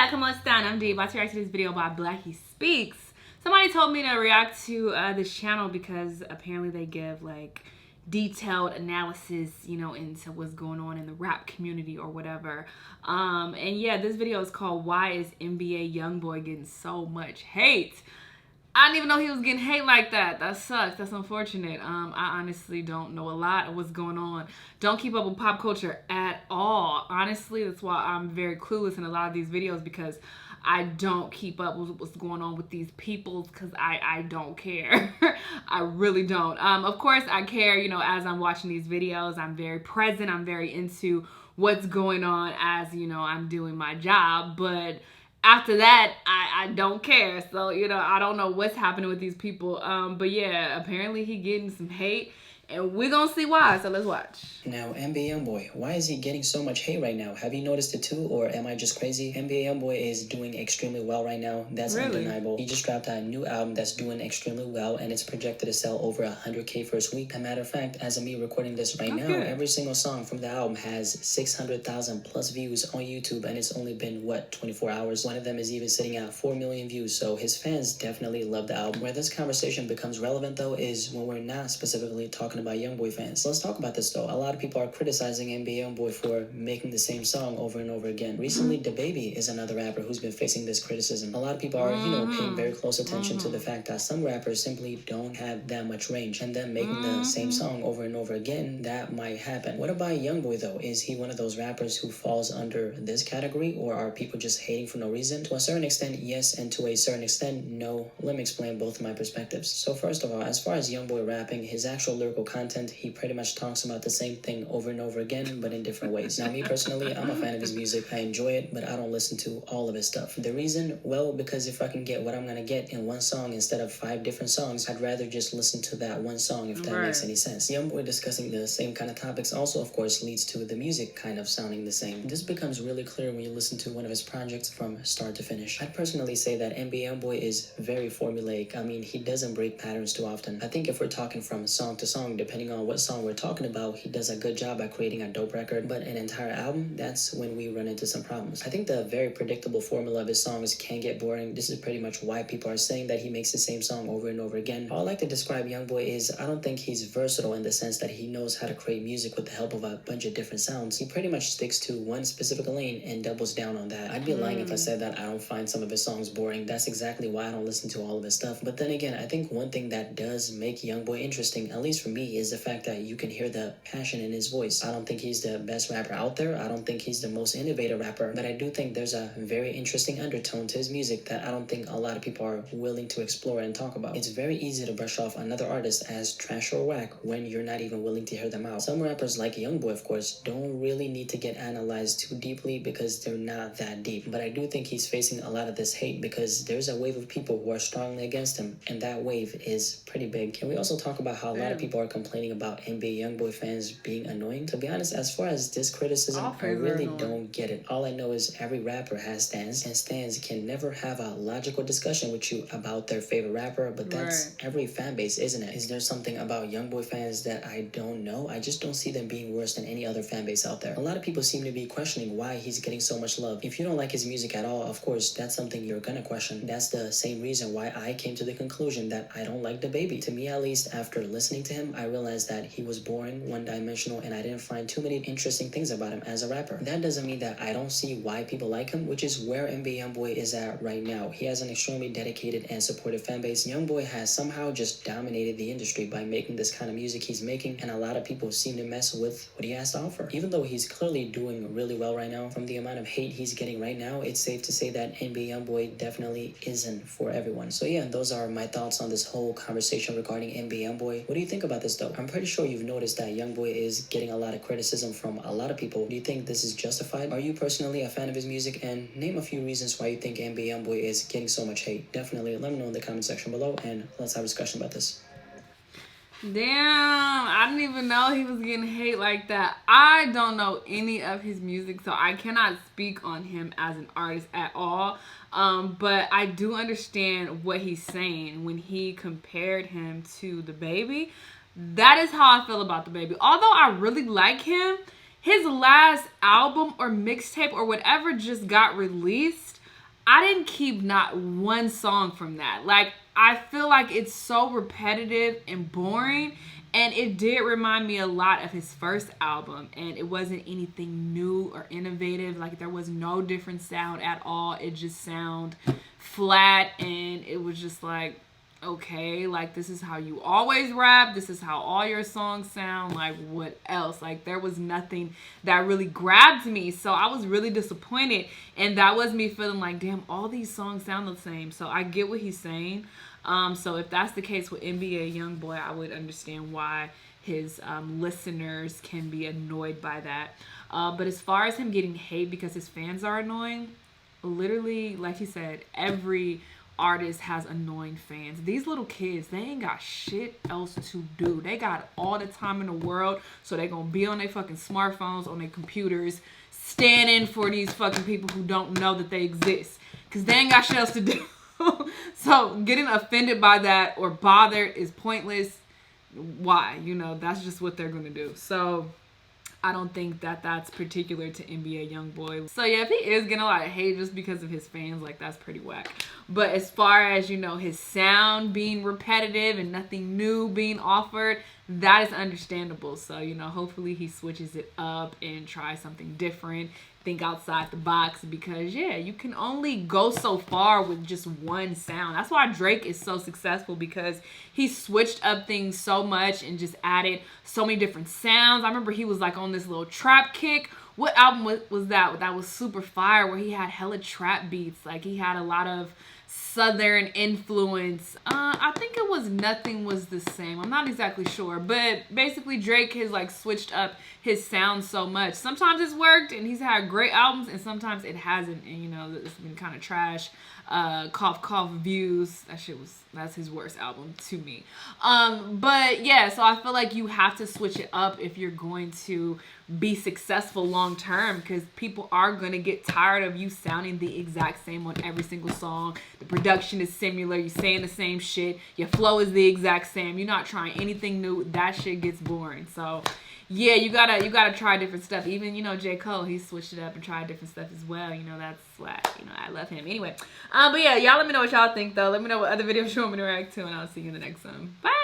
Hola, ¿cómo están? I'm Dee, about to react to this video by Blackie Speaks. Somebody told me to react to this channel because apparently they give like detailed analysis, you know, into what's going on in the rap community or whatever. And yeah, this video is called Why is NBA YoungBoy Getting So Much Hate? I didn't even know he was getting hate like that. That sucks. That's unfortunate. I honestly don't know a lot of what's going on. Don't keep up with pop culture at all. Honestly, that's why I'm very clueless in a lot of these videos, because I don't keep up with what's going on with these people, because I don't care. I really don't. Of course, I care, you know, as I'm watching these videos. I'm very present. I'm very into what's going on as, you know, I'm doing my job. But after that, I don't care. So, you know, I don't know what's happening with these people. But yeah, apparently he getting some hate, and we're gonna see why. So let's watch. Now, NBA YoungBoy, why is he getting so much hate right now? Have you noticed it too, or am I just crazy? NBA YoungBoy is doing extremely well right now. That's undeniable. He just dropped a new album that's doing extremely well, and it's projected to sell over 100K first week. As a matter of fact, as of me recording this right now, every single song from the album has 600,000 plus views on YouTube, and it's only been, what, 24 hours? One of them is even sitting at 4 million views, so his fans definitely love the album. Where this conversation becomes relevant, though, is when we're not specifically talking about YoungBoy fans. Let's talk about this, though. A lot of people are criticizing NBA YoungBoy for making the same song over and over again. Recently, DaBaby is another rapper who's been facing this criticism. A lot of people are, you know, paying very close attention to the fact that some rappers simply don't have that much range, and then making the same song over and over again, that might happen. What about YoungBoy, though? Is he one of those rappers who falls under this category, or are people just hating for no reason? To a certain extent, yes, and to a certain extent, no. Let me explain both of my perspectives. So first of all, as far as YoungBoy rapping, his actual lyrical content, he pretty much talks about the same thing over and over again, but in different ways. Now, me personally, I'm a fan of his music. I enjoy it, but I don't listen to all of his stuff. The reason? Well, because if I can get what I'm gonna get in one song instead of 5 different songs, I'd rather just listen to that one song, if that makes any sense. YoungBoy discussing the same kind of topics also, of course, leads to the music kind of sounding the same. This becomes really clear when you listen to one of his projects from start to finish. I'd personally say that NBA YoungBoy is very formulaic. I mean, he doesn't break patterns too often. I think if we're talking from song to song, depending on what song we're talking about, he does a good job at creating a dope record, but an entire album, that's when we run into some problems. I think the very predictable formula of his songs can get boring. This is pretty much why people are saying that he makes the same song over and over again. All I like to describe YoungBoy is, I don't think he's versatile in the sense that he knows how to create music with the help of a bunch of different sounds. He pretty much sticks to one specific lane and doubles down on that. I'd be lying if I said that I don't find some of his songs boring. That's exactly why I don't listen to all of his stuff. But then again, I think one thing that does make YoungBoy interesting, at least for me, is the fact that you can hear the passion in his voice. I don't think he's the best rapper out there. I don't think he's the most innovative rapper, but I do think there's a very interesting undertone to his music that I don't think a lot of people are willing to explore and talk about. It's very easy to brush off another artist as trash or whack when you're not even willing to hear them out. Some rappers, like YoungBoy, of course, don't really need to get analyzed too deeply because they're not that deep, but I do think he's facing a lot of this hate because there's a wave of people who are strongly against him, and that wave is pretty big. Can we also talk about how a lot of people are complaining about NBA YoungBoy fans being annoying? To be honest, as far as this criticism, I really don't get it. All I know is every rapper has stans, and stans can never have a logical discussion with you about their favorite rapper, but that's every fan base, isn't it? Is there something about YoungBoy fans that I don't know? I just don't see them being worse than any other fan base out there. A lot of people seem to be questioning why he's getting so much love. If you don't like his music at all, of course, that's something you're gonna question. That's the same reason why I came to the conclusion that I don't like DaBaby. To me, at least, after listening to him, I realized that he was boring, one-dimensional, and I didn't find too many interesting things about him as a rapper. That doesn't mean that I don't see why people like him, which is where NBA YoungBoy is at right now. He has an extremely dedicated and supportive fan base. YoungBoy has somehow just dominated the industry by making this kind of music he's making, and a lot of people seem to mess with what he has to offer. Even though he's clearly doing really well right now, from the amount of hate he's getting right now, it's safe to say that NBA YoungBoy definitely isn't for everyone. So yeah, those are my thoughts on this whole conversation regarding NBA YoungBoy. What do you think about this, though? I'm pretty sure you've noticed that YoungBoy is getting a lot of criticism from a lot of people. Do you think this is justified? Are you personally a fan of his music? And name a few reasons why you think NBA YoungBoy is getting so much hate. Definitely let me know in the comment section below, and let's have a discussion about this. Damn, I didn't even know he was getting hate like that. I don't know any of his music, so I cannot speak on him as an artist at all. But I do understand what he's saying when he compared him to DaBaby. That is how I feel about DaBaby. Although I really like him, his last album or mixtape or whatever just got released. I didn't keep not one song from that. Like, I feel like it's so repetitive and boring. And it did remind me a lot of his first album. And it wasn't anything new or innovative. Like, there was no different sound at all. It just sounded flat. And it was just like, okay, like, this is how you always rap. This is how all your songs sound. Like, what else? Like, there was nothing that really grabbed me. So I was really disappointed. And that was me feeling like, damn, all these songs sound the same. So I get what he's saying. So if that's the case with NBA YoungBoy, I would understand why his listeners can be annoyed by that. But as far as him getting hate because his fans are annoying, literally, like he said, every artist has annoying fans. These little kids, they ain't got shit else to do. They got all the time in the world, so they gonna be on their fucking smartphones, on their computers, standing for these fucking people who don't know that they exist, because they ain't got shit else to do. So getting offended by that or bothered is pointless. Why? You know, that's just what they're gonna do. So I don't think that that's particular to NBA YoungBoy. So yeah, if he is getting a lot of hate just because of his fans, like, that's pretty whack. But as far as, you know, his sound being repetitive and nothing new being offered, that is understandable. So, you know, hopefully he switches it up and tries something different. Think outside the box, because yeah, you can only go so far with just one sound. That's why Drake is so successful, because he switched up things so much and just added so many different sounds. I remember he was like on this little trap kick. What album was that? That was super fire, where he had hella trap beats. Like, he had a lot of southern influence. I think it was Nothing Was the Same. I'm not exactly sure, but basically Drake has like switched up his sound so much. Sometimes it's worked and he's had great albums, and sometimes it hasn't, and you know, it's been kind of trash. Cough Cough Views, that's his worst album to me. But yeah, so I feel like you have to switch it up if you're going to be successful long term, because people are going to get tired of you sounding the exact same on every single song. The production is similar, you're saying the same shit, your flow is the exact same, you're not trying anything new. That shit gets boring. So yeah, you gotta try different stuff. Even, you know, J. Cole, he switched it up and tried different stuff as well. You know, that's why, you know, I love him. Anyway, but yeah, y'all let me know what y'all think, though. Let me know what other videos you want me to react to, and I'll see you in the next one. Bye!